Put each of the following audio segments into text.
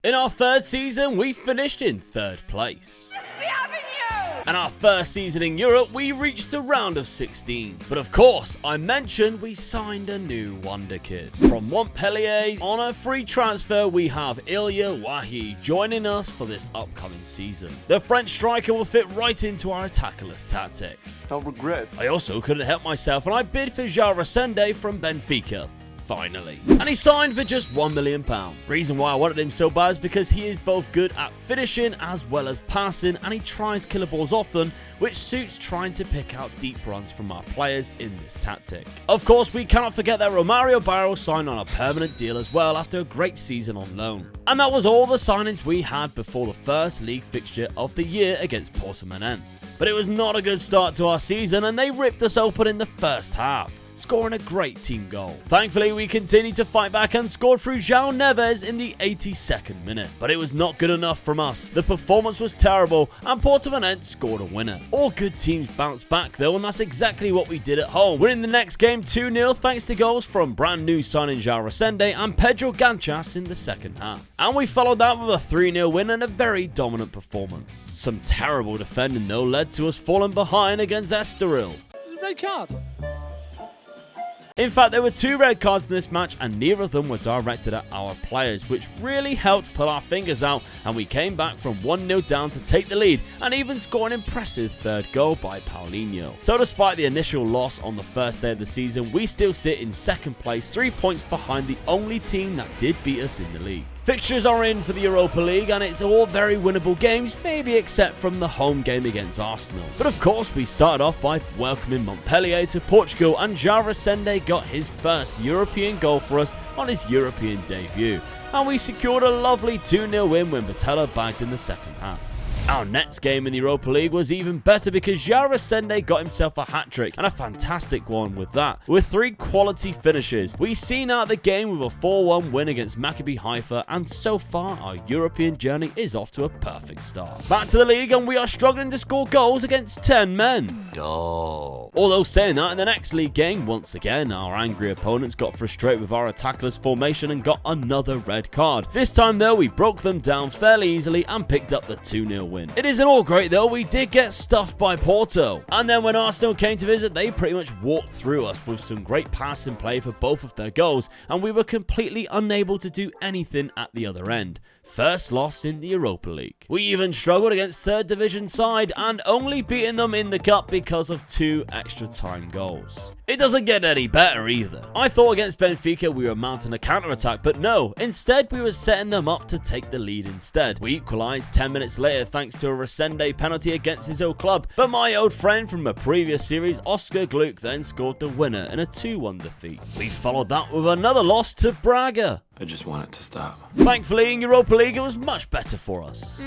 In our third season, we finished in third place. And our first season in Europe, we reached the round of 16. But of course, I mentioned we signed a new wonder kid. From Montpellier, on a free transfer, we have Ilya Wahi joining us for this upcoming season. The French striker will fit right into our attackerless tactic. No regret. I also couldn't help myself and I bid for João Resende from Benfica. Finally. And he signed for just £1 million. Reason why I wanted him so bad is because he is both good at finishing as well as passing, and he tries killer balls often, which suits trying to pick out deep runs from our players in this tactic. Of course, we cannot forget that Romario Barros signed on a permanent deal as well after a great season on loan. And that was all the signings we had before the first league fixture of the year against Portimonense. But it was not a good start to our season, and they ripped us open in the first half, scoring a great team goal. Thankfully, we continued to fight back and scored through João Neves in the 82nd minute. But it was not good enough from us. The performance was terrible and Portimonense scored a winner. All good teams bounce back though, and that's exactly what we did at home, winning the next game 2-0 thanks to goals from brand new signing João Resende and Pedro Ganchas in the second half. And we followed that with a 3-0 win and a very dominant performance. Some terrible defending though led to us falling behind against Estrela. Red card. In fact, there were 2 red cards in this match and neither of them were directed at our players, which really helped pull our fingers out, and we came back from 1-0 down to take the lead and even score an impressive third goal by Paulinho. So despite the initial loss on the first day of the season, we still sit in second place, 3 points behind the only team that did beat us in the league. Fixtures are in for the Europa League and it's all very winnable games, maybe except from the home game against Arsenal. But of course, we started off by welcoming Montpellier to Portugal, and João Resende got his first European goal for us on his European debut. And we secured a lovely 2-0 win when Batella bagged in the second half. Our next game in the Europa League was even better because João Resende got himself a hat-trick, and a fantastic one with that. With 3 quality finishes, we seen out the game with a 4-1 win against Maccabi Haifa, and so far our European journey is off to a perfect start. Back to the league and we are struggling to score goals against 10 men. No. Although saying that, in the next league game, once again, our angry opponents got frustrated with our attackless formation and got another red card. This time though, we broke them down fairly easily and picked up the 2-0 win. It isn't all great though, we did get stuffed by Porto. And then when Arsenal came to visit, they pretty much walked through us with some great passing play for both of their goals, and we were completely unable to do anything at the other end. First loss in the Europa League. We even struggled against 3rd division side and only beating them in the cup because of 2 extra time goals. It doesn't get any better either. I thought against Benfica we were mounting a counter-attack, but no, instead we were setting them up to take the lead instead. We equalised 10 minutes later thanks to a Resende penalty against his old club, but my old friend from a previous series, Oscar Gluck, then scored the winner in a 2-1 defeat. We followed that with another loss to Braga. I just want it to stop. Thankfully, in Europa League, it was much better for us.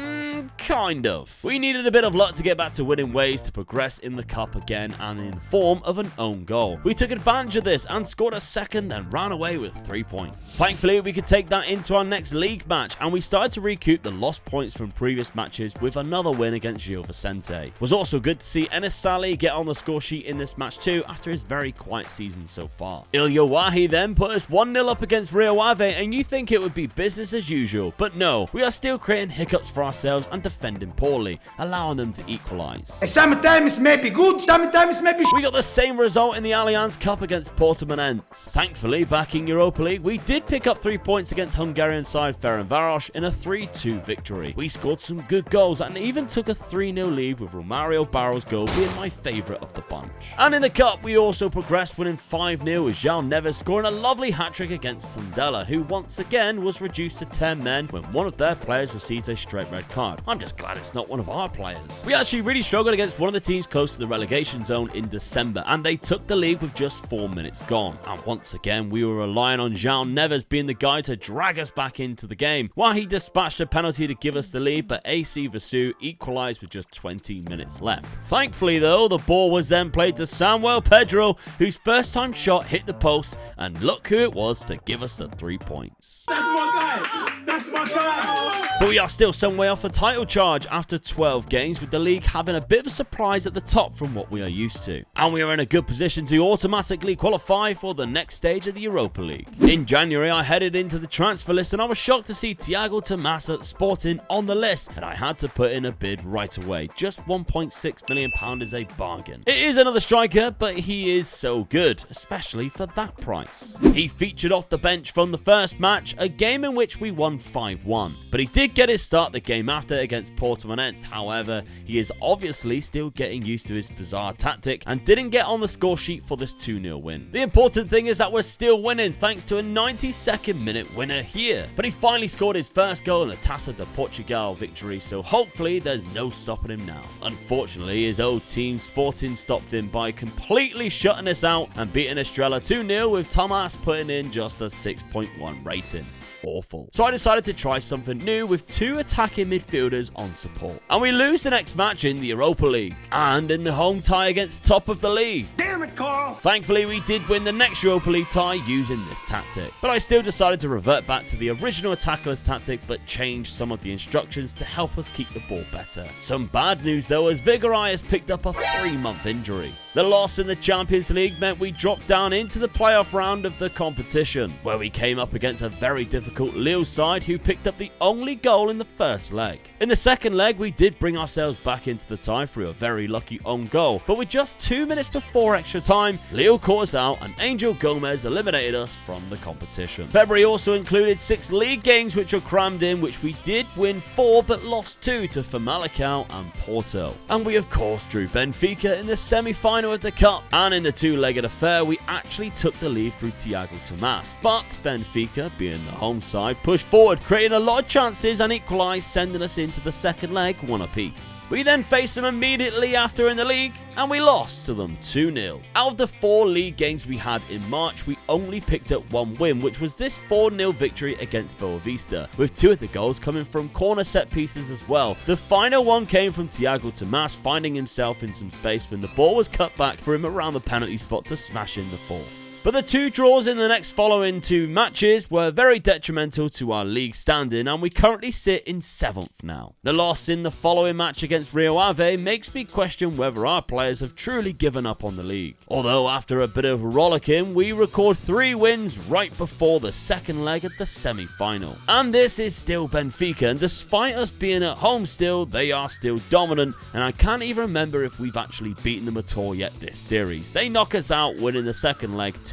Kind of. We needed a bit of luck to get back to winning ways to progress in the cup again, and in form of an own goal. We took advantage of this and scored a second and ran away with 3 points. Thankfully, we could take that into our next league match, and we started to recoup the lost points from previous matches with another win against Gil Vicente. It was also good to see Enes Sali get on the score sheet in this match too after his very quiet season so far. Ilya Wahi then put us 1-0 up against Rio Ave, and you think it would be business as usual, but no, we are still creating hiccups for ourselves and defending poorly, allowing them to equalise. Sometimes maybe good, sometimes maybe We got the same result in the Allianz Cup against Portimonense. Thankfully, back in Europa League, we did pick up 3 points against Hungarian side Ferencváros in a 3-2 victory. We scored some good goals and even took a 3-0 lead, with Romario Barros' goal being my favourite of the bunch. And in the Cup, we also progressed, winning 5-0 with João Neves scoring a lovely hat-trick against Tondela, who once again was reduced to 10 men when one of their players received a straight red card. I'm just glad it's not one of our players. We actually really struggled against one of the teams close to the relegation zone in December, and they took the lead with just 4 minutes gone. And once again, we were relying on João Neves being the guy to drag us back into the game, while he dispatched a penalty to give us the lead, but AC Vasu equalised with just 20 minutes left. Thankfully though, the ball was then played to Samuel Pedro, whose first time shot hit the post, and look who it was to give us the 3 points. That's my guy! That's my guy! But we are still some way off a title charge after 12 games, with the league having a bit of a surprise at the top from what we are used to. And we are in a good position to automatically qualify for the next stage of the Europa League. In January, I headed into the transfer list and I was shocked to see Thiago Tomas at Sporting on the list, and I had to put in a bid right away. Just £1.6 million is a bargain. It is another striker, but he is so good, especially for that price. He featured off the bench from the first match, a game in which we won 5-1. But he did get his start the game after against Portimonense. However, he is obviously still getting used to his bizarre tactic and didn't get on the score sheet for this 2-0 win. The important thing is that we're still winning thanks to a 92nd minute winner here. But he finally scored his first goal in the Taça de Portugal victory, so hopefully there's no stopping him now. Unfortunately, his old team Sporting stopped him by completely shutting us out and beating Estrela 2-0, with Tomas putting in just a 6.1 rating. Awful. So I decided to try something new with two attacking midfielders on support. And we lose the next match in the Europa League and in the home tie against top of the league. Damn it, Carl! Thankfully, we did win the next Europa League tie using this tactic. But I still decided to revert back to the original attackless tactic, but change some of the instructions to help us keep the ball better. Some bad news though, as Vigorai has picked up a 3-month injury. The loss in the Champions League meant we dropped down into the playoff round of the competition, where we came up against a very difficult Lille side who picked up the only goal in the first leg. In the second leg, we did bring ourselves back into the tie through a very lucky own goal, but with just 2 minutes before extra time, Lille caught us out and Angel Gomez eliminated us from the competition. February also included 6 league games which were crammed in, which we did win 4 but lost 2 to Famalicão and Porto. And we of course drew Benfica in the semi-final of the cup, and in the 2-legged affair we actually took the lead through Thiago Tomas, but Benfica, being the home side, pushed forward, creating a lot of chances and equalised, sending us into the second leg 1 apiece. We then faced them immediately after in the league, and we lost to them 2-0. Out of the 4 league games we had in March, we only picked up 1 win, which was this 4-0 victory against Boavista, with 2 of the goals coming from corner set pieces as well. The final one came from Thiago Tomas finding himself in some space when the ball was cut back for him around the penalty spot to smash in the 4th. But the 2 draws in the next following 2 matches were very detrimental to our league standing, and we currently sit in 7th now. The loss in the following match against Rio Ave makes me question whether our players have truly given up on the league. Although after a bit of rollicking, we record 3 wins right before the second leg of the semi-final. And this is still Benfica, and despite us being at home still, they are still dominant, and I can't even remember if we've actually beaten them at all yet this series. They knock us out, winning the second leg 2-0.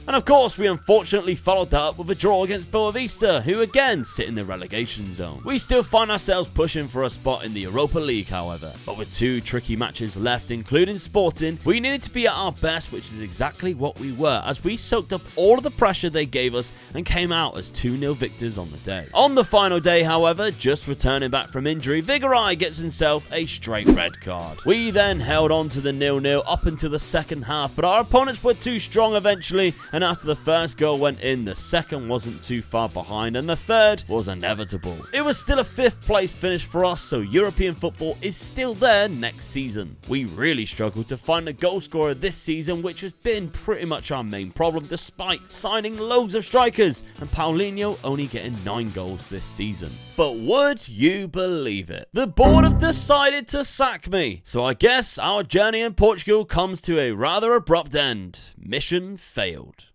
And of course, we unfortunately followed that up with a draw against Boavista, who again sit in the relegation zone. We still find ourselves pushing for a spot in the Europa League, however. But with 2 tricky matches left, including Sporting, we needed to be at our best, which is exactly what we were, as we soaked up all of the pressure they gave us and came out as 2-0 victors on the day. On the final day, however, just returning back from injury, Vigorai gets himself a straight red card. We then held on to the 0-0 up until the second half, but our opponents were too strong eventually, and after the first goal went in, the second wasn't too far behind, and the third was inevitable. It was still a 5th place finish for us, so European football is still there next season. We really struggled to find a goal scorer this season, which has been pretty much our main problem, despite signing loads of strikers, and Paulinho only getting 9 goals this season. But would you believe it? The board have decided to sack me, so I guess our journey in Portugal comes to a rather abrupt end. Mission failed.